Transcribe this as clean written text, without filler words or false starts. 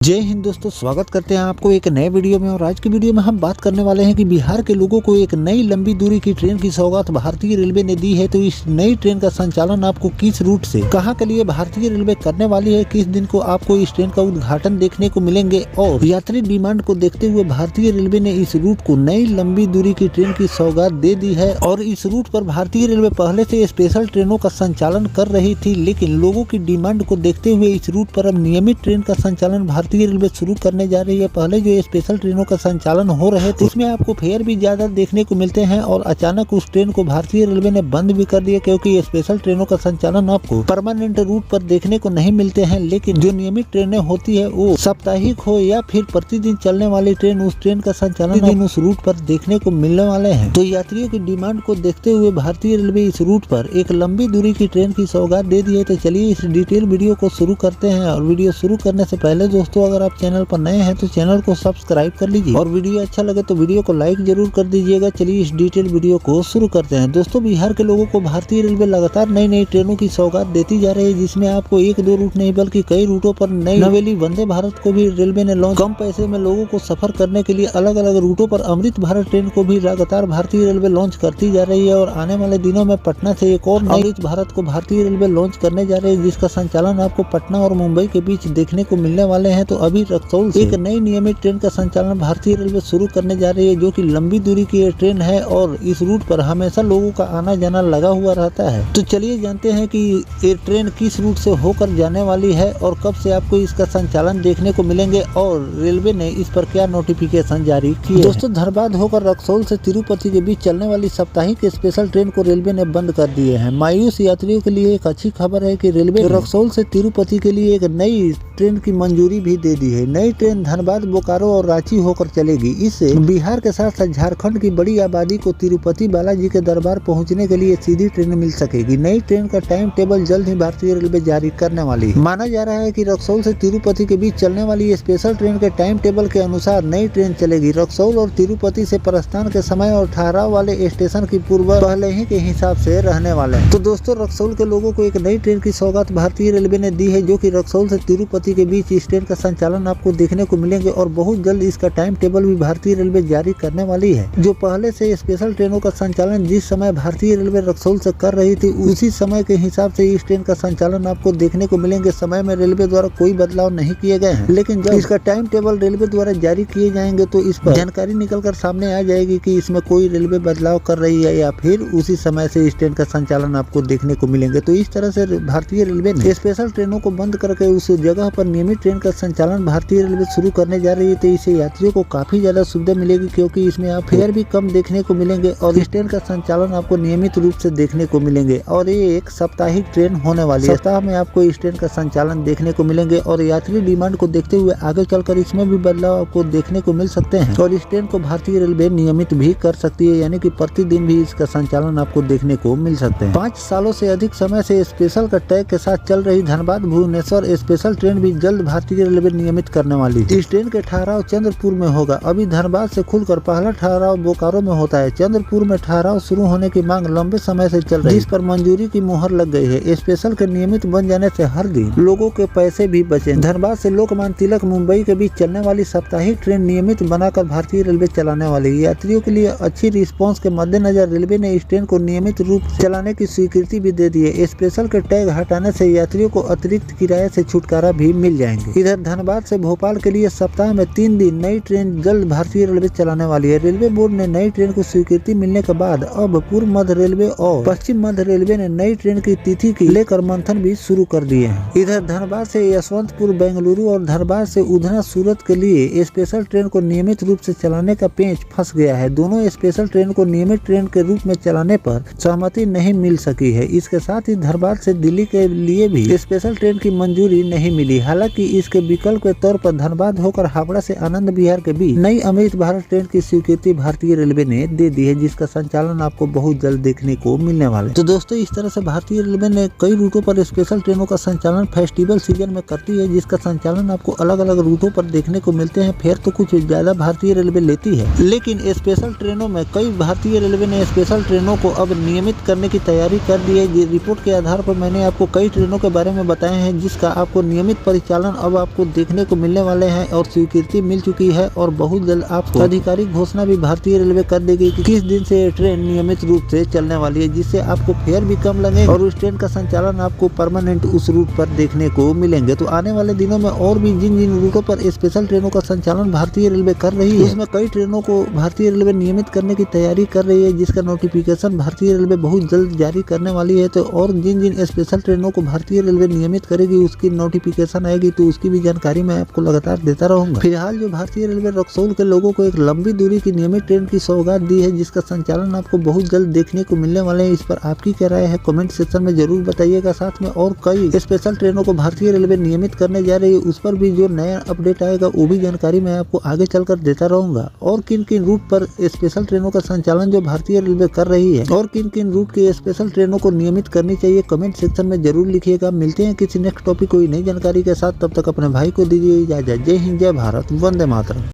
जय हिंद दोस्तों, स्वागत करते हैं आपको एक नए वीडियो में। और आज की वीडियो में हम बात करने वाले हैं कि बिहार के लोगों को एक नई लंबी दूरी की ट्रेन की सौगात भारतीय रेलवे ने दी है। तो इस नई ट्रेन का संचालन आपको किस रूट से कहां के लिए भारतीय रेलवे करने वाली है, किस दिन को आपको इस ट्रेन का उद्घाटन देखने को मिलेंगे और यात्री डिमांड को देखते हुए भारतीय रेलवे ने इस रूट को नई लंबी दूरी की ट्रेन की सौगात दे दी है। और इस रूट पर भारतीय रेलवे पहले से स्पेशल ट्रेनों का संचालन कर रही थी, लेकिन लोगों की डिमांड को देखते हुए इस रूट पर अब नियमित ट्रेन का संचालन भारतीय रेलवे शुरू करने जा रही है। पहले जो स्पेशल ट्रेनों का संचालन हो रहे थे उसमें आपको फेयर भी ज्यादा देखने को मिलते हैं, और अचानक उस ट्रेन को भारतीय रेलवे ने बंद भी कर दिया, क्योंकि स्पेशल ट्रेनों का संचालन आपको परमानेंट रूट पर देखने को नहीं मिलते हैं। लेकिन जो नियमित ट्रेनें होती है वो साप्ताहिक हो या फिर प्रतिदिन चलने वाली ट्रेन, उस ट्रेन का संचालन उस रूट पर देखने को मिलने वाले हैं। तो यात्रियों की डिमांड को देखते हुए भारतीय रेलवे इस रूट पर एक लंबी दूरी की ट्रेन की सौगात दे दी है। तो चलिए इस डिटेल वीडियो को शुरू करते हैं। और वीडियो शुरू करने से पहले दोस्तों, अगर आप चैनल पर नए हैं तो चैनल को सब्सक्राइब कर लीजिए, और वीडियो अच्छा लगे तो वीडियो को लाइक जरूर कर दीजिएगा। चलिए इस डिटेल वीडियो को शुरू करते हैं। दोस्तों, बिहार के लोगों को भारतीय रेलवे लगातार नई नई ट्रेनों की सौगात देती जा रही है, जिसमें आपको एक दो रूट नहीं बल्कि कई रूटों पर नई नवेली वंदे भारत को भी रेलवे ने लॉन्च। कम पैसे में लोगों को सफर करने के लिए अलग अलग रूटों पर अमृत भारत ट्रेन को भी लगातार भारतीय रेलवे लॉन्च करती जा रही है। और आने वाले दिनों में पटना से एक और अमृत भारत को भारतीय रेलवे लॉन्च करने जा रही है, जिसका संचालन आपको पटना और मुंबई के बीच देखने को मिलने वाले हैं। तो अभी रक्सौल से एक नई नियमित ट्रेन का संचालन भारतीय रेलवे शुरू करने जा रही है, जो कि लंबी दूरी की ये ट्रेन है और इस रूट पर हमेशा लोगों का आना जाना लगा हुआ रहता है। तो चलिए जानते हैं कि ये ट्रेन किस रूट से होकर जाने वाली है और कब से आपको इसका संचालन देखने को मिलेंगे, और रेलवे ने इस पर क्या नोटिफिकेशन जारी किए। दोस्तों, धनबाद होकर रक्सौल से तिरुपति के बीच चलने वाली साप्ताहिक स्पेशल ट्रेन को रेलवे ने बंद कर दिए हैं। मायूस यात्रियों के लिए एक अच्छी खबर है कि रेलवे रक्सौल से तिरुपति के लिए एक नई ट्रेन की मंजूरी भी दे दी है। नई ट्रेन धनबाद, बोकारो और रांची होकर चलेगी। इससे बिहार के साथ साथ झारखंड की बड़ी आबादी को तिरुपति बालाजी के दरबार पहुंचने के लिए सीधी ट्रेन मिल सकेगी। नई ट्रेन का टाइम टेबल जल्द ही भारतीय रेलवे जारी करने वाली है। माना जा रहा है कि रक्सौल से तिरुपति के बीच चलने वाली स्पेशल ट्रेन के टाइम टेबल के अनुसार नई ट्रेन चलेगी। रक्सौल और तिरुपति से प्रस्थान के समय और ठहराव वाले स्टेशन की पूर्व पहले ही के हिसाब से रहने वाले हैं। तो दोस्तों, रक्सौल के लोगों को एक नई ट्रेन की सौगात भारतीय रेलवे ने दी है, जो कि रक्सौल से तिरुपति के बीच इस ट्रेन का संचालन आपको देखने को मिलेंगे। और बहुत जल्द इसका टाइम टेबल भी भारतीय रेलवे जारी करने वाली है। जो पहले से स्पेशल ट्रेनों का संचालन जिस समय भारतीय रेलवे रक्सौल से कर रही थी, उसी समय के हिसाब से इस ट्रेन का संचालन आपको देखने को मिलेंगे। समय में रेलवे द्वारा कोई बदलाव नहीं किए गए हैं, लेकिन जब इसका टाइम टेबल रेलवे द्वारा जारी किए जाएंगे तो इस पर जानकारी निकलकर सामने आ जाएगी कि इसमें कोई रेलवे बदलाव कर रही है या फिर उसी समय से इस ट्रेन का संचालन आपको देखने को मिलेंगे। तो इस तरह से भारतीय रेलवे ने स्पेशल ट्रेनों को बंद करके उस जगह पर नियमित ट्रेन का संचालन भारतीय रेलवे शुरू करने जा रही है। तो इससे यात्रियों को काफी ज्यादा सुविधा मिलेगी, क्योंकि इसमें आप फेयर भी कम देखने को मिलेंगे और इस ट्रेन का संचालन आपको नियमित रूप से देखने को मिलेंगे। और ये एक साप्ताहिक ट्रेन होने वाली है। सप्ताह में आपको इस ट्रेन का संचालन देखने को मिलेंगे, और यात्री डिमांड को देखते हुए आगे चलकर इसमें भी बदलाव आपको देखने को मिल सकते हैं। और इस ट्रेन को भारतीय रेलवे नियमित भी कर सकती है, यानी कि प्रतिदिन भी इसका संचालन आपको देखने को मिल सकते हैं। 5 सालों से अधिक समय से स्पेशल का टैग के साथ चल रही धनबाद भुवनेश्वर स्पेशल ट्रेन भी जल्द भारतीय रेलवे नियमित करने वाली है। इस ट्रेन के ठहराव चंद्रपुर में होगा। अभी धनबाद से खुलकर पहला ठहराव बोकारो में होता है। चंद्रपुर में ठहराव शुरू होने की मांग लंबे समय से चल रही है, जिस पर मंजूरी की मुहर लग गई है। स्पेशल के नियमित बन जाने से हर दिन लोगों के पैसे भी बचे। धनबाद से लोकमान्य तिलक मुंबई के बीच चलने वाली साप्ताहिक ट्रेन नियमित बनाकर भारतीय रेलवे चलाने वाली है। यात्रियों के लिए अच्छी रिस्पांस के मद्देनजर रेलवे ने इस ट्रेन को नियमित रूप से चलाने की स्वीकृति भी दे दी है। स्पेशल के टैग हटाने से यात्रियों को अतिरिक्त किराए से छुटकारा भी मिल जाएंगे। इधर धनबाद से भोपाल के लिए सप्ताह में 3 दिन नई ट्रेन जल्द भारतीय रेलवे चलाने वाली है। रेलवे बोर्ड ने नई ट्रेन को स्वीकृति मिलने के बाद अब पूर्व मध्य रेलवे और पश्चिम मध्य रेलवे ने नई ट्रेन की तिथि की लेकर मंथन भी शुरू कर दिए हैं। इधर धनबाद से यशवंतपुर बेंगलुरु और धनबाद से उधना सूरत के लिए स्पेशल ट्रेन को नियमित रूप से चलाने का पेंच फंस गया है। दोनों स्पेशल ट्रेन को नियमित ट्रेन के रूप में चलाने पर सहमति नहीं मिल सकी है। इसके साथ ही धनबाद से दिल्ली के लिए भी स्पेशल ट्रेन की मंजूरी नहीं मिली। हालांकि इसके विकल्प के तौर पर धनबाद होकर हावड़ा से आनंद विहार के बीच नई अमृत भारत ट्रेन की स्वीकृति भारतीय रेलवे ने दे दी है, जिसका संचालन आपको बहुत जल्द देखने को मिलने वाला है। तो दोस्तों, इस तरह से भारतीय रेलवे ने कई रूटों पर स्पेशल ट्रेनों का संचालन फेस्टिवल सीजन में करती है, जिसका संचालन आपको अलग अलग रूटों पर देखने को मिलते हैं। फेयर तो कुछ ज्यादा भारतीय रेलवे लेती है, लेकिन स्पेशल ट्रेनों में कई भारतीय रेलवे ने स्पेशल ट्रेनों को अब नियमित करने की तैयारी कर दी है। रिपोर्ट के आधार पर मैंने आपको कई ट्रेनों के बारे में बताए हैं, जिसका आपको नियमित परिचालन अब आपको देखने को मिलने वाले हैं और स्वीकृति मिल चुकी है और बहुत जल्द आपको आधिकारिक घोषणा भी भारतीय रेलवे कर देगी कि किस दिन से ट्रेन नियमित रूप से चलने वाली है, जिससे आपको फेयर भी कम लगे और उस ट्रेन का संचालन आपको परमानेंट उस रूट पर देखने को मिलेंगे। तो आने वाले दिनों में और भी जिन जिन रूटों पर स्पेशल ट्रेनों का संचालन भारतीय रेलवे कर रही है, उसमें कई ट्रेनों को भारतीय रेलवे नियमित करने की तैयारी कर रही है, जिसका नोटिफिकेशन भारतीय रेलवे बहुत जल्द जारी करने वाली है। तो और जिन जिन स्पेशल ट्रेनों को भारतीय रेलवे नियमित करेगी उसकी नोटिफिकेशन आएगी तो उसकी भी जानकारी मैं आपको लगातार देता रहूंगा। फिलहाल जो भारतीय रेलवे रक्सौल के लोगों को एक लंबी दूरी की नियमित ट्रेन की सौगात दी है, जिसका संचालन आपको बहुत जल्द देखने को मिलने वाले हैं। इस पर आपकी क्या राय है कमेंट सेक्शन में जरूर बताइएगा। साथ में और कई स्पेशल ट्रेनों को भारतीय रेलवे नियमित करने जा रही है, उस पर भी जो नया अपडेट आएगा वो भी जानकारी मैं आपको आगे चलकर देता रहूंगा। और किन किन रूट पर स्पेशल ट्रेनों का संचालन जो भारतीय रेलवे कर रही है और किन किन रूट की स्पेशल ट्रेनों को नियमित करनी चाहिए, कमेंट सेक्शन में जरूर लिखिएगा। मिलते हैं किसी नेक्स्ट टॉपिक कोई नई जानकारी के साथ, तब तक अपने भाई को दीजिए इजाजत। जय हिंद, जय भारत, वंदे मातरम।